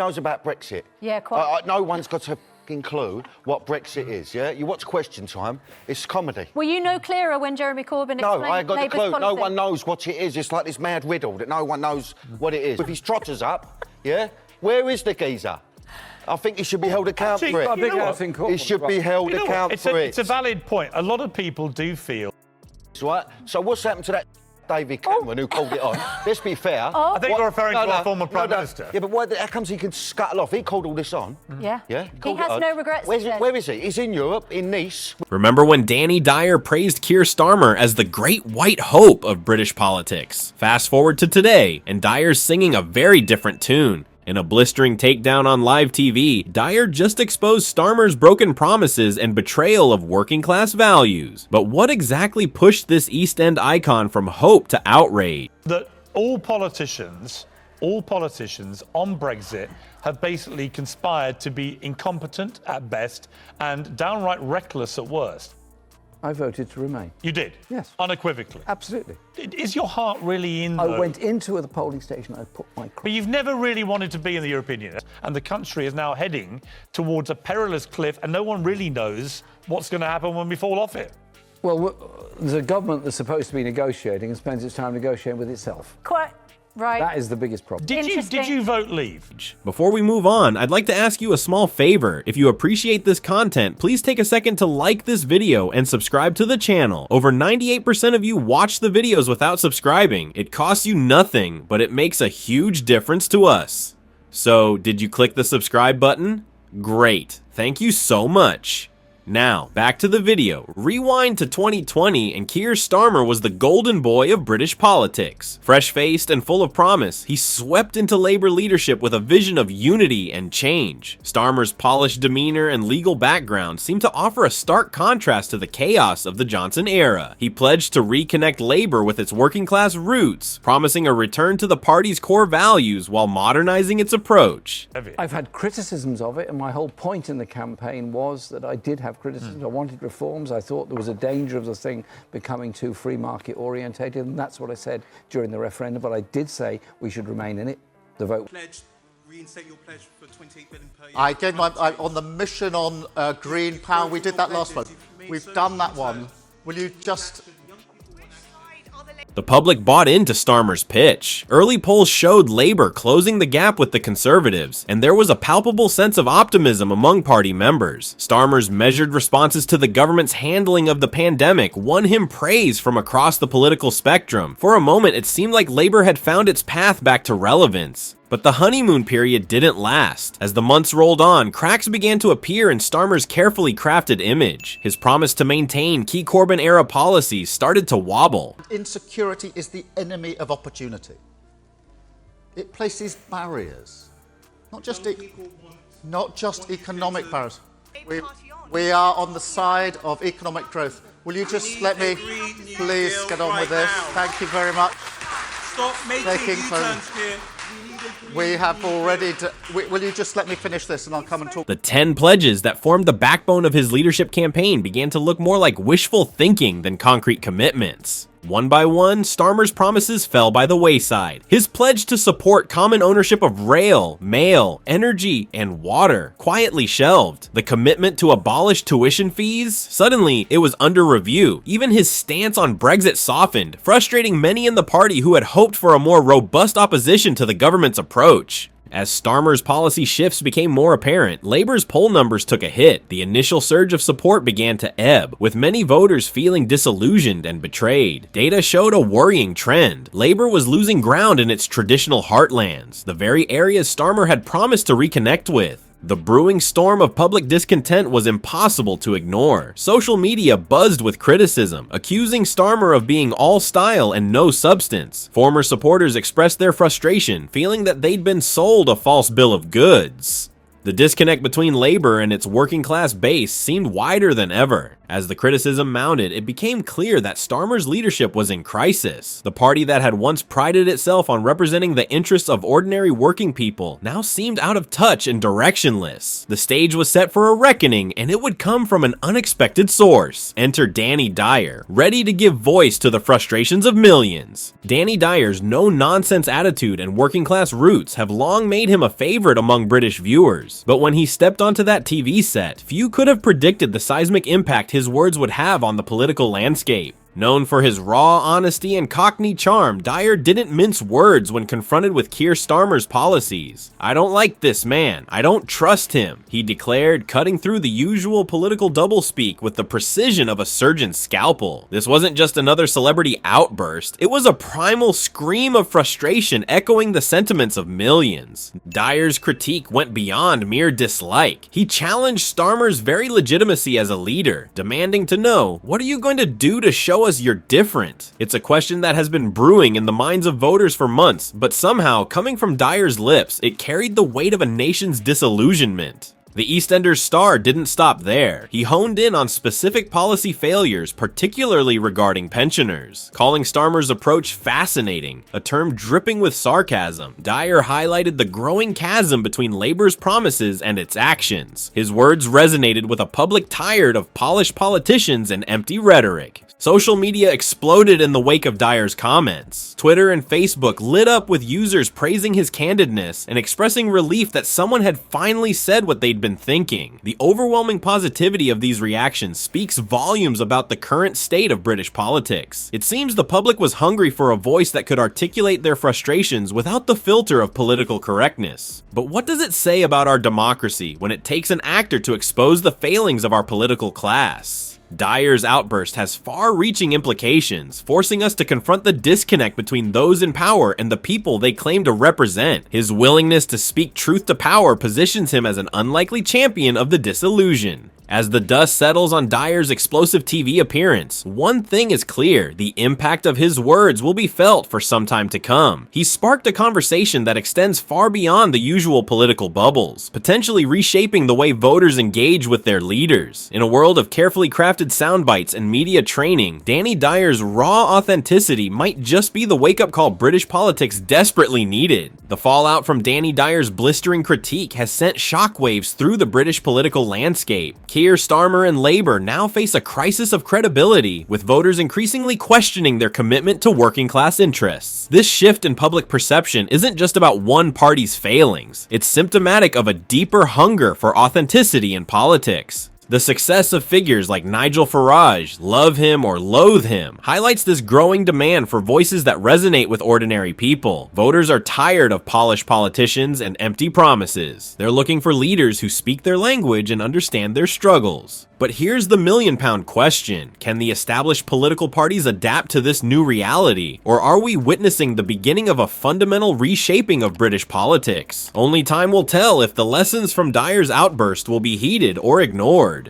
knows about Brexit? Yeah, quite. No one's got a fucking clue what Brexit is, yeah? You watch Question Time, it's comedy. Were you no clearer when Jeremy Corbyn explained No, I got the Labour's clue. policy? No one knows what it is. It's like this mad riddle that no one knows what it is. With his trotters up, yeah? Where is the geezer? I think he should be held accountable for it. He should be held accountable for it. It's a valid point. A lot of people do feel... Right? So what's happened to that David Cameron who called it on? Let's be fair. I think you're referring to our former Prime Minister. Yeah, but how comes he can scuttle off? He called all this on. Yeah. Yeah? He has no regrets. Where is he? He's in Europe, in Nice. Remember when Danny Dyer praised Keir Starmer as the great white hope of British politics? Fast forward to today, and Dyer's singing a very different tune. In a blistering takedown on live TV, Dyer just exposed Starmer's broken promises and betrayal of working-class values. But what exactly pushed this East End icon from hope to outrage? That all politicians on Brexit have basically conspired to be incompetent at best and downright reckless at worst. I voted to remain. You did? Yes. Unequivocally? Absolutely. Is your heart really in I went into the polling station, I put my... But you've never really wanted to be in the European Union, and the country is now heading towards a perilous cliff, and no one really knows what's going to happen when we fall off it. Well, there's a government that's supposed to be negotiating and spends its time negotiating with itself. Quite right. That is the biggest problem. Did you vote leave? Before we move on, I'd like to ask you a small favor. If you appreciate this content, please take a second to like this video and subscribe to the channel. Over 98% of you watch the videos without subscribing. It costs you nothing, but it makes a huge difference to us. So, did you click the subscribe button? Great. Thank you so much. Now, back to the video. Rewind to 2020 and Keir Starmer was the golden boy of British politics. Fresh-faced and full of promise, he swept into Labour leadership with a vision of unity and change. Starmer's polished demeanour and legal background seemed to offer a stark contrast to the chaos of the Johnson era. He pledged to reconnect Labour with its working-class roots, promising a return to the party's core values while modernising its approach. I've had criticisms of it, and my whole point in the campaign was that I did have criticisms. I wanted reforms. I thought there was a danger of the thing becoming too free market orientated, and that's what I said during the referendum. But I did say we should remain in it. The vote. Reinstate your pledge for 28 billion per year. I did on the mission on green power. We did that last one. We've done that one. Will you just... The public bought into Starmer's pitch. Early polls showed Labour closing the gap with the Conservatives, and there was a palpable sense of optimism among party members. Starmer's measured responses to the government's handling of the pandemic won him praise from across the political spectrum. For a moment, it seemed like Labour had found its path back to relevance. But the honeymoon period didn't last. As the months rolled on, cracks began to appear in Starmer's carefully crafted image. His promise to maintain key Corbyn-era policies started to wobble. Insecurity is the enemy of opportunity. It places barriers, not just economic barriers. We are on the side of economic growth. Will you just let me please get on with this? Thank you very much. Stop making U-turns here. We have already... will you just let me finish this and I'll come and talk? The 10 pledges that formed the backbone of his leadership campaign began to look more like wishful thinking than concrete commitments. One by one, Starmer's promises fell by the wayside. His pledge to support common ownership of rail, mail, energy, and water quietly shelved. The commitment to abolish tuition fees? Suddenly, it was under review. Even his stance on Brexit softened, frustrating many in the party who had hoped for a more robust opposition to the government's approach. As Starmer's policy shifts became more apparent, Labour's poll numbers took a hit. The initial surge of support began to ebb, with many voters feeling disillusioned and betrayed. Data showed a worrying trend. Labour was losing ground in its traditional heartlands, the very areas Starmer had promised to reconnect with. The brewing storm of public discontent was impossible to ignore. Social media buzzed with criticism, accusing Starmer of being all style and no substance. Former supporters expressed their frustration, feeling that they'd been sold a false bill of goods. The disconnect between Labour and its working class base seemed wider than ever. As the criticism mounted, it became clear that Starmer's leadership was in crisis. The party that had once prided itself on representing the interests of ordinary working people now seemed out of touch and directionless. The stage was set for a reckoning, and it would come from an unexpected source. Enter Danny Dyer, ready to give voice to the frustrations of millions. Danny Dyer's no-nonsense attitude and working-class roots have long made him a favorite among British viewers. But when he stepped onto that TV set, few could have predicted the seismic impact his words would have on the political landscape. Known for his raw honesty and Cockney charm, Dyer didn't mince words when confronted with Keir Starmer's policies. "I don't like this man. I don't trust him," he declared, cutting through the usual political doublespeak with the precision of a surgeon's scalpel. This wasn't just another celebrity outburst, it was a primal scream of frustration echoing the sentiments of millions. Dyer's critique went beyond mere dislike. He challenged Starmer's very legitimacy as a leader, demanding to know, "What are you going to do to show us you're different?" It's a question that has been brewing in the minds of voters for months, but somehow, coming from Dyer's lips, it carried the weight of a nation's disillusionment. The EastEnders star didn't stop there. He honed in on specific policy failures, particularly regarding pensioners. Calling Starmer's approach fascinating, a term dripping with sarcasm, Dyer highlighted the growing chasm between Labour's promises and its actions. His words resonated with a public tired of polished politicians and empty rhetoric. Social media exploded in the wake of Dyer's comments. Twitter and Facebook lit up with users praising his candidness and expressing relief that someone had finally said what they'd been thinking. The overwhelming positivity of these reactions speaks volumes about the current state of British politics. It seems the public was hungry for a voice that could articulate their frustrations without the filter of political correctness. But what does it say about our democracy when it takes an actor to expose the failings of our political class? Dyer's outburst has far-reaching implications, forcing us to confront the disconnect between those in power and the people they claim to represent. His willingness to speak truth to power positions him as an unlikely champion of the disillusion. As the dust settles on Dyer's explosive TV appearance, one thing is clear: the impact of his words will be felt for some time to come. He sparked a conversation that extends far beyond the usual political bubbles, potentially reshaping the way voters engage with their leaders. In a world of carefully crafted sound bites and media training, Danny Dyer's raw authenticity might just be the wake-up call British politics desperately needed. The fallout from Danny Dyer's blistering critique has sent shockwaves through the British political landscape. Keir Starmer and Labour now face a crisis of credibility, with voters increasingly questioning their commitment to working class interests. This shift in public perception isn't just about one party's failings, it's symptomatic of a deeper hunger for authenticity in politics. The success of figures like Nigel Farage, love him or loathe him, highlights this growing demand for voices that resonate with ordinary people. Voters are tired of polished politicians and empty promises. They're looking for leaders who speak their language and understand their struggles. But here's the million-pound question: can the established political parties adapt to this new reality? Or are we witnessing the beginning of a fundamental reshaping of British politics? Only time will tell if the lessons from Dyer's outburst will be heeded or ignored.